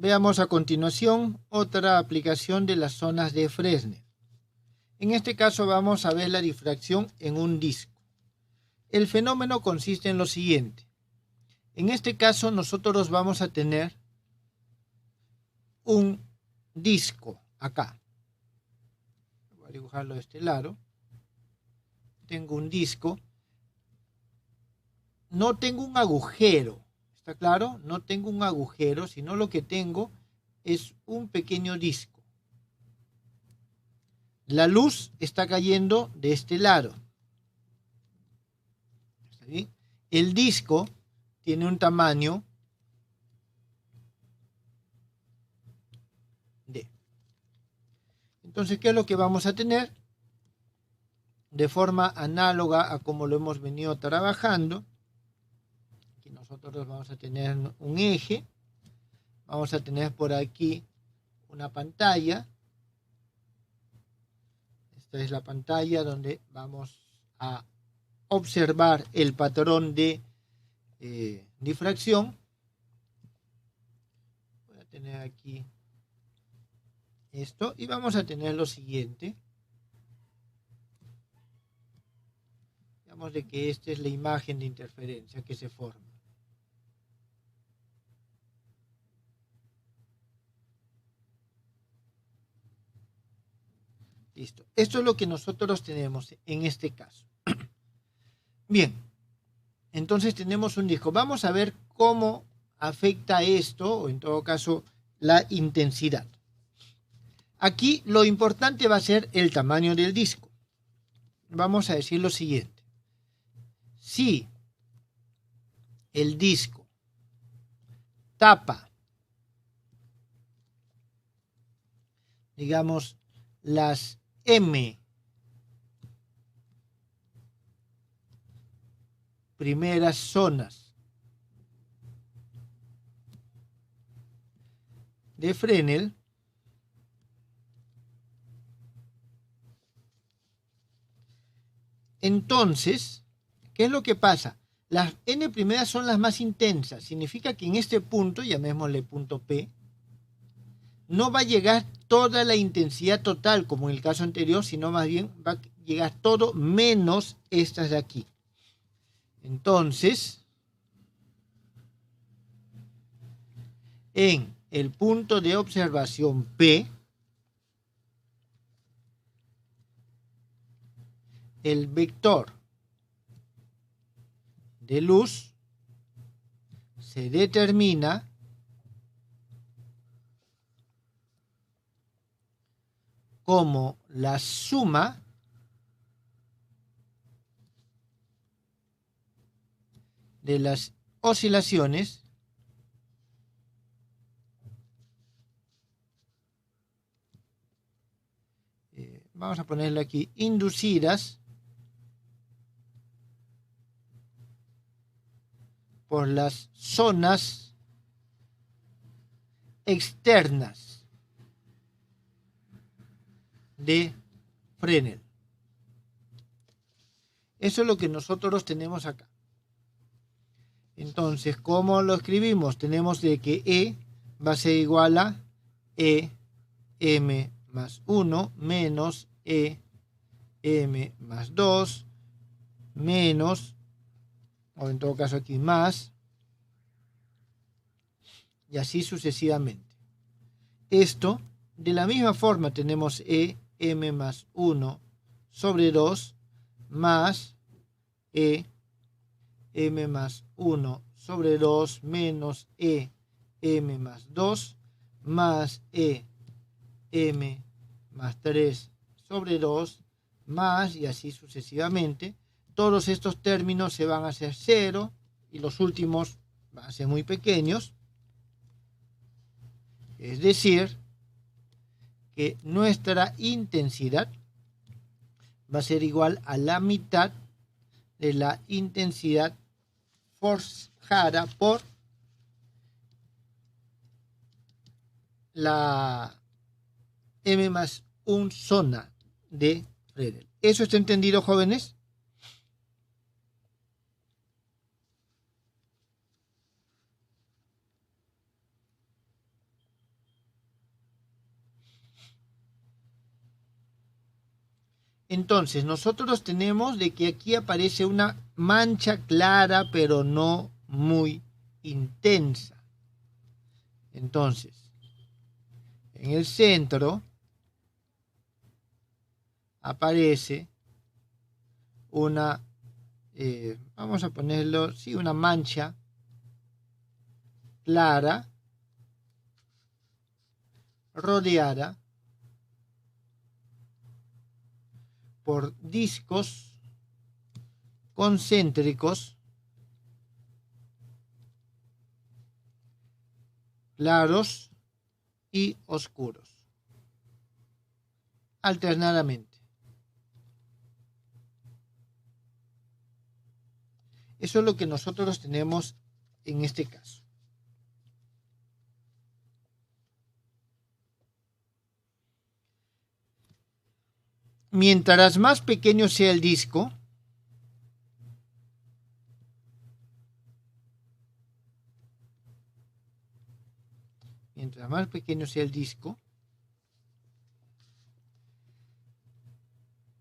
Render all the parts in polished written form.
Veamos a continuación otra aplicación de las zonas de Fresnel. En este caso vamos a ver la difracción en un disco. El fenómeno consiste en lo siguiente. En este caso nosotros vamos a tener un disco acá. Voy a dibujarlo de este lado. Tengo un disco. No tengo un agujero. ¿Está claro? No tengo un agujero, sino lo que tengo es un pequeño disco. La luz está cayendo de este lado. ¿Está bien? El disco tiene un tamaño D. Entonces, ¿qué es lo que vamos a tener? De forma análoga a como lo hemos venido trabajando. Aquí nosotros vamos a tener un eje. Vamos a tener por aquí una pantalla. Esta es la pantalla donde vamos a observar el patrón de difracción. Voy a tener aquí esto y vamos a tener lo siguiente. Digamos de que esta es la imagen de interferencia que se forma. Listo. Esto es lo que nosotros tenemos en este caso. Bien. Entonces tenemos un disco. Vamos a ver cómo afecta esto, o en todo caso, la intensidad. Aquí lo importante va a ser el tamaño del disco. Vamos a decir lo siguiente. Si el disco tapa, digamos, las M primeras zonas de Fresnel, entonces, ¿qué es lo que pasa? Las N primeras son las más intensas. Significa que en este punto, llamémosle punto P, no va a llegar toda la intensidad total, como en el caso anterior, sino más bien va a llegar todo menos estas de aquí. Entonces, en el punto de observación P, el vector de luz se determina como la suma de las oscilaciones vamos a ponerle aquí, inducidas por las zonas externas de Fresnel. Eso es lo que nosotros tenemos acá. Entonces, ¿cómo lo escribimos? Tenemos de que E va a ser igual a EM más 1 menos EM más 2 menos, o en todo caso aquí más, y así sucesivamente. Esto, de la misma forma tenemos EM más 1 sobre 2 más EM más 1 sobre 2 menos EM más 2 más EM más 3 sobre 2 más, y así sucesivamente. Todos estos términos se van a hacer 0 y los últimos van a ser muy pequeños. Es decir, que nuestra intensidad va a ser igual a la mitad de la intensidad forjada por la M más 1 zona de Fresnel. ¿Eso está entendido, jóvenes? Entonces, nosotros tenemos de que aquí aparece una mancha clara, pero no muy intensa. Entonces, en el centro aparece una, vamos a ponerlo, sí, una mancha clara, rodeada por discos concéntricos claros y oscuros, alternadamente. Eso es lo que nosotros tenemos en este caso. Mientras más pequeño sea el disco,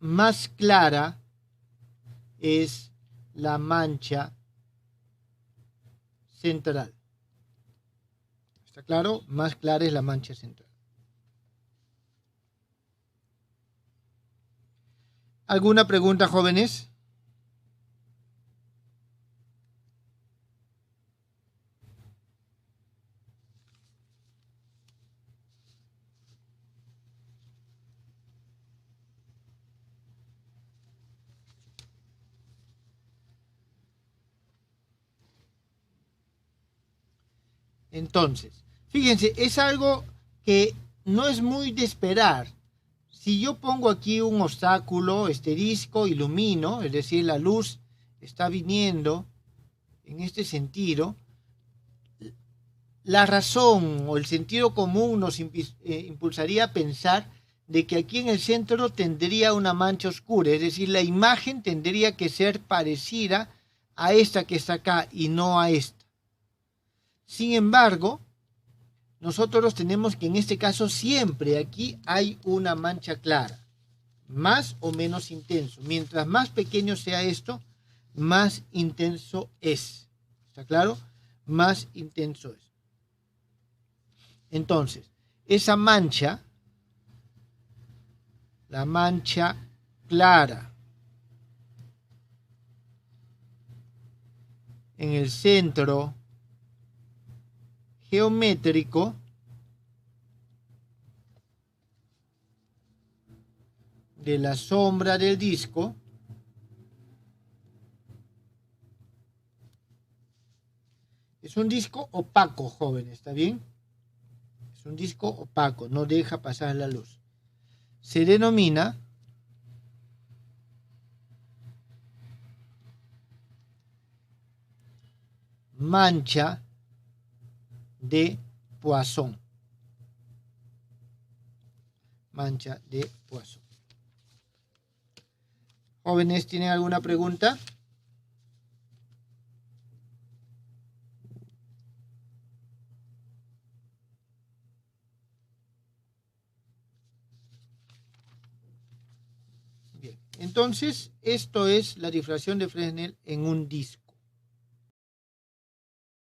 más clara es la mancha central. ¿Está claro? Más clara es la mancha central. ¿Alguna pregunta, jóvenes? Entonces, fíjense, es algo que no es muy de esperar. Si yo pongo aquí un obstáculo, este disco, ilumino, es decir, la luz está viniendo en este sentido, la razón o el sentido común nos impulsaría a pensar de que aquí en el centro tendría una mancha oscura, es decir, la imagen tendría que ser parecida a esta que está acá y no a esta. Sin embargo, nosotros tenemos que en este caso siempre aquí hay una mancha clara, más o menos intenso. Mientras más pequeño sea esto, más intenso es. ¿Está claro? Más intenso es. Entonces, esa mancha, la mancha clara, en el centro geométrico de la sombra del disco es un disco opaco, jóvenes, ¿está bien? Es un disco opaco, no deja pasar la luz. Se denomina mancha de Poisson. Mancha de Poisson. ¿Jóvenes tienen alguna pregunta? Bien, entonces esto es la difracción de Fresnel en un disco.